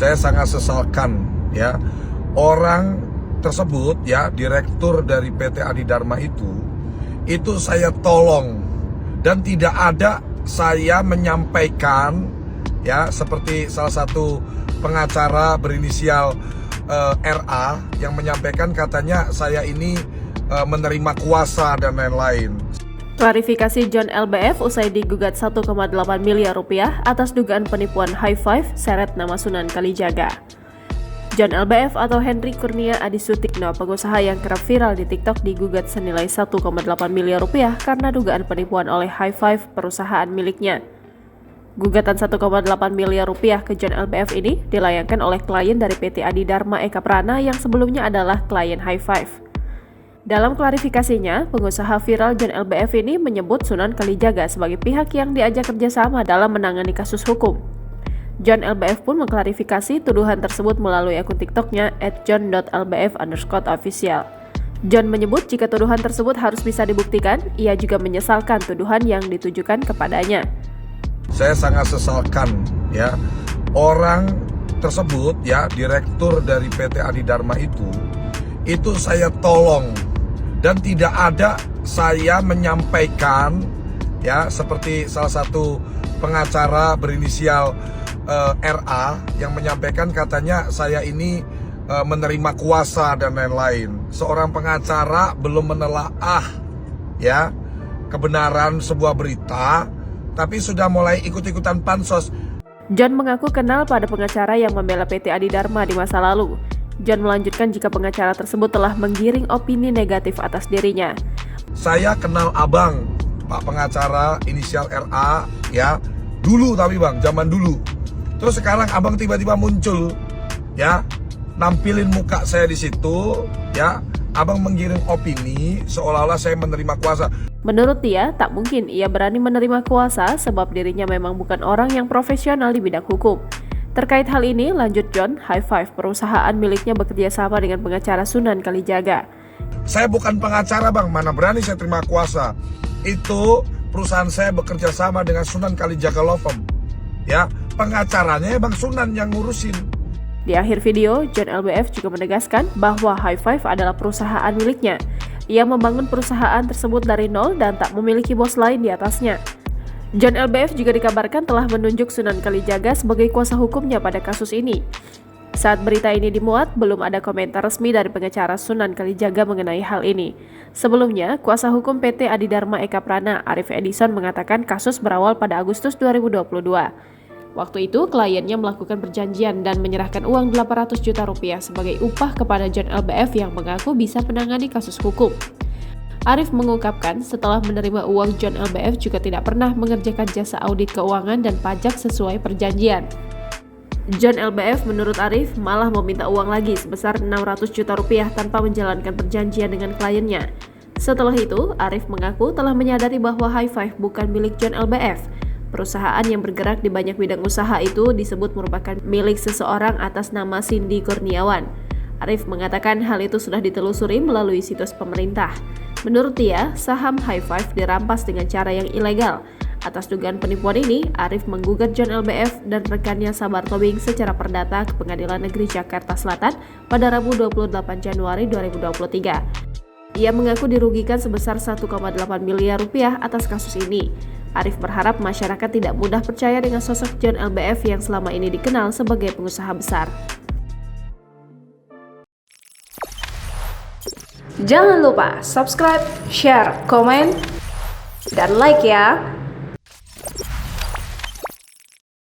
Saya sangat sesalkan ya, orang tersebut ya, direktur dari PT Adidharma itu saya tolong, dan tidak ada saya menyampaikan ya, seperti salah satu pengacara berinisial RA yang menyampaikan katanya saya ini menerima kuasa dan lain-lain. Klarifikasi John LBF usai digugat 1,8 miliar rupiah atas dugaan penipuan High Five seret nama Sunan Kalijaga. John LBF atau Henry Kurnia Adi Sutikno, pengusaha yang kerap viral di TikTok, digugat senilai 1,8 miliar rupiah karena dugaan penipuan oleh High Five, perusahaan miliknya. Gugatan 1,8 miliar rupiah ke John LBF ini dilayangkan oleh klien dari PT Adidharma Eka Prana yang sebelumnya adalah klien High Five. Dalam klarifikasinya, pengusaha viral John LBF ini menyebut Sunan Kalijaga sebagai pihak yang diajak kerjasama dalam menangani kasus hukum. John LBF pun mengklarifikasi tuduhan tersebut melalui akun TikToknya @john.lbf_official. John menyebut jika tuduhan tersebut harus bisa dibuktikan, ia juga menyesalkan tuduhan yang ditujukan kepadanya. Saya sangat sesalkan ya, orang tersebut ya, direktur dari PT Adidharma itu saya tolong, dan tidak ada saya menyampaikan ya, seperti salah satu pengacara berinisial RA yang menyampaikan katanya saya ini menerima kuasa dan lain-lain. Seorang pengacara belum menelaah ya kebenaran sebuah berita, tapi sudah mulai ikut-ikutan pansos. John mengaku kenal pada pengacara yang membela PT Adidharma di masa lalu. John melanjutkan jika pengacara tersebut telah menggiring opini negatif atas dirinya. Saya kenal abang, Pak pengacara inisial RA ya, dulu tapi bang, zaman dulu. Terus sekarang abang tiba-tiba muncul ya, nampilin muka saya di situ ya, abang menggiring opini seolah-olah saya menerima kuasa. Menurut dia, tak mungkin ia berani menerima kuasa sebab dirinya memang bukan orang yang profesional di bidang hukum. Terkait hal ini, lanjut John, High Five, perusahaan miliknya bekerja sama dengan pengacara Sunan Kalijaga. Saya bukan pengacara bang, mana berani saya terima kuasa. Itu perusahaan saya bekerja sama dengan Sunan Kalijaga Law Firm. Ya, pengacaranya bang Sunan yang ngurusin. Di akhir video, John LBF juga menegaskan bahwa High Five adalah perusahaan miliknya. Ia membangun perusahaan tersebut dari nol dan tak memiliki bos lain di atasnya. John LBF juga dikabarkan telah menunjuk Sunan Kalijaga sebagai kuasa hukumnya pada kasus ini. Saat berita ini dimuat, belum ada komentar resmi dari pengacara Sunan Kalijaga mengenai hal ini. Sebelumnya, kuasa hukum PT Adidharma Eka Prana, Arif Edison, mengatakan kasus berawal pada Agustus 2022. Waktu itu, kliennya melakukan perjanjian dan menyerahkan uang 800 juta rupiah sebagai upah kepada John LBF yang mengaku bisa menangani kasus hukum. Arif mengungkapkan setelah menerima uang, John LBF juga tidak pernah mengerjakan jasa audit keuangan dan pajak sesuai perjanjian. John LBF menurut Arif malah meminta uang lagi sebesar 600 juta rupiah tanpa menjalankan perjanjian dengan kliennya. Setelah itu, Arif mengaku telah menyadari bahwa High Five bukan milik John LBF. Perusahaan yang bergerak di banyak bidang usaha itu disebut merupakan milik seseorang atas nama Cindy Kurniawan. Arif mengatakan hal itu sudah ditelusuri melalui situs pemerintah. Menurut dia, saham High Five dirampas dengan cara yang ilegal. Atas dugaan penipuan ini, Arif menggugat John LBF dan rekannya Sabar Tobing secara perdata ke Pengadilan Negeri Jakarta Selatan pada Rabu 28 Januari 2023. Ia mengaku dirugikan sebesar 1,8 miliar rupiah atas kasus ini. Arif berharap masyarakat tidak mudah percaya dengan sosok John LBF yang selama ini dikenal sebagai pengusaha besar. Jangan lupa subscribe, share, komen, dan like ya!